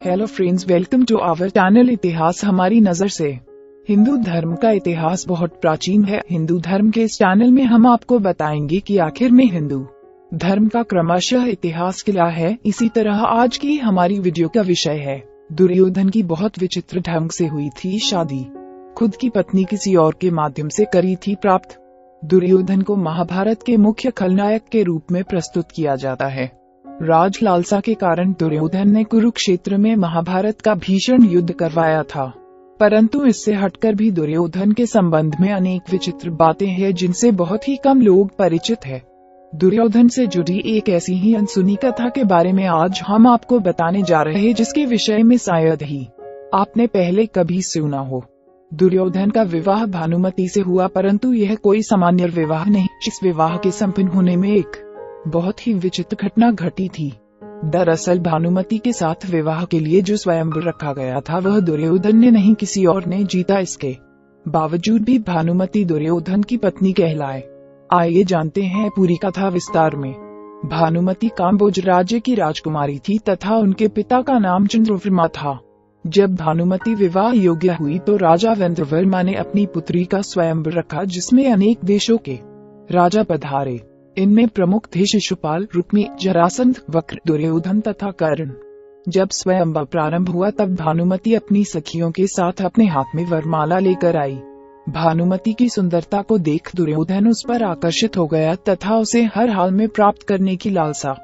Hello friends, welcome to our channel इतिहास हमारी नजर से। हिंदू धर्म का इतिहास बहुत प्राचीन है। हिंदू धर्म के इस चैनल में हम आपको बताएंगे कि आखिर में हिंदू धर्म का क्रमशः इतिहास क्या है। इसी तरह आज की हमारी वीडियो का विषय है दुर्योधन की बहुत विचित्र ढंग से हुई थी शादी। खुद की पत्नी किसी और के माध्यम से करी थी प्राप्त। दुर्योधन को महाभारत के मुख्य खलनायक के रूप में प्रस्तुत किया जाता है। राज लालसा के कारण दुर्योधन ने कुरुक्षेत्र में महाभारत का भीषण युद्ध करवाया था, परंतु इससे हटकर भी दुर्योधन के संबंध में अनेक विचित्र बातें हैं जिनसे बहुत ही कम लोग परिचित हैं। दुर्योधन से जुड़ी एक ऐसी ही अनसुनी कथा के बारे में आज हम आपको बताने जा रहे हैं, जिसके विषय में शायद ही आपने पहले कभी सुना हो। दुर्योधन का विवाह भानुमति से हुआ, परंतु यह कोई सामान्य विवाह नहीं। इस विवाह के संपन्न होने में एक बहुत ही विचित्र घटना घटी थी। दरअसल भानुमति के साथ विवाह के लिए जो स्वयंवर रखा गया था वह दुर्योधन ने नहीं, किसी और ने जीता। इसके बावजूद भी भानुमति दुर्योधन की पत्नी कहलाए। आइए जानते हैं पूरी कथा विस्तार में। भानुमति काम्बोज राज्य की राजकुमारी थी तथा उनके पिता का नाम चंद्रवर्मा था। जब भानुमति विवाह योग्य हुई तो राजा चंद्रवर्मा ने अपनी पुत्री का स्वयंवर रखा, जिसमें अनेक देशों के राजा पधारे। इनमें प्रमुख थे शिशुपाल, रुक्मी, जरासंध, वक्र, दुर्योधन तथा कर्ण। जब स्वयंवर प्रारंभ हुआ तब भानुमति अपनी सखियों के साथ अपने हाथ में वरमाला लेकर आई। भानुमति की सुंदरता को देख दुर्योधन उस पर आकर्षित हो गया तथा उसे हर हाल में प्राप्त करने की लालसा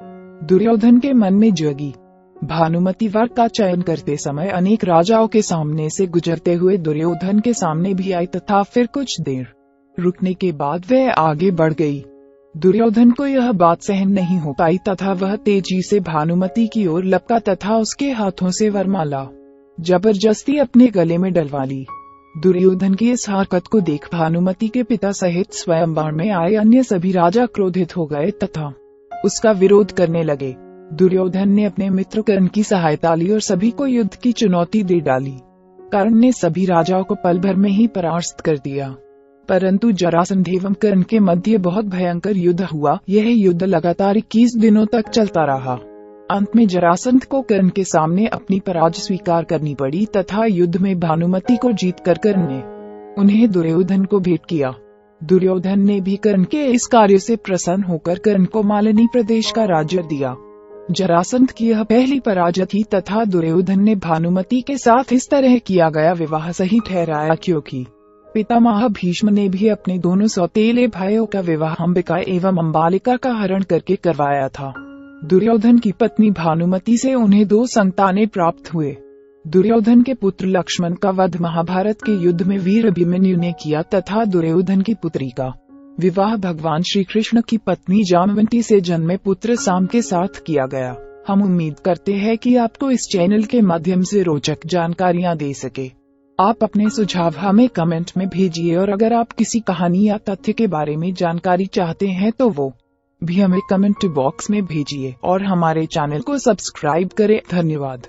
दुर्योधन के मन में जगी। भानुमति वर का चयन करते समय अनेक राजाओं के सामने से गुजरते हुए दुर्योधन के सामने भी आई तथा फिर कुछ देर रुकने के बाद वह आगे बढ़ गई। दुर्योधन को यह बात सहन नहीं हो पाई तथा वह तेजी से भानुमति की ओर लपका तथा उसके हाथों से वरमाला जबरदस्ती अपने गले में डलवा ली। दुर्योधन की इस हरकत को देख भानुमति के पिता सहित स्वयंवर में आए अन्य सभी राजा क्रोधित हो गए तथा उसका विरोध करने लगे। दुर्योधन ने अपने मित्र कर्ण की सहायता ली और सभी को युद्ध की चुनौती दे डाली। कर्ण ने सभी राजाओं को पल भर में ही परास्त कर दिया, परंतु जरासंध एवं कर्ण के मध्य बहुत भयंकर युद्ध हुआ। यह युद्ध लगातार 21 दिनों तक चलता रहा। अंत में जरासंध को कर्ण के सामने अपनी पराजय स्वीकार करनी पड़ी तथा युद्ध में भानुमति को जीतकर कर्ण ने उन्हें दुर्योधन को भेंट किया। दुर्योधन ने भी कर्ण के इस कार्य से प्रसन्न होकर कर्ण को मालिनी प्रदेश का राज्य दिया। जरासंध की यह पहली पराजय थी तथा दुर्योधन ने भानुमति के साथ इस तरह किया गया विवाह सही ठहराया, क्योंकि पितामह भीष्म ने भी अपने दोनों सौतेले भाइयों का विवाह अंबिका एवं अम्बालिका का हरण करके करवाया था। दुर्योधन की पत्नी भानुमति से उन्हें 2 संतानें प्राप्त हुए। दुर्योधन के पुत्र लक्ष्मण का वध महाभारत के युद्ध में वीर अभिमन्यु ने किया तथा दुर्योधन की पुत्री का विवाह भगवान श्री कृष्ण की पत्नी जामवंती से जन्मे पुत्र साम के साथ किया गया। हम उम्मीद करते हैं कि आपको इस चैनल के माध्यम से रोचक जानकारियाँ दे सके। आप अपने सुझाव हमें कमेंट में भेजिए और अगर आप किसी कहानी या तथ्य के बारे में जानकारी चाहते हैं तो वो भी हमें कमेंट बॉक्स में भेजिए और हमारे चैनल को सब्सक्राइब करें। धन्यवाद।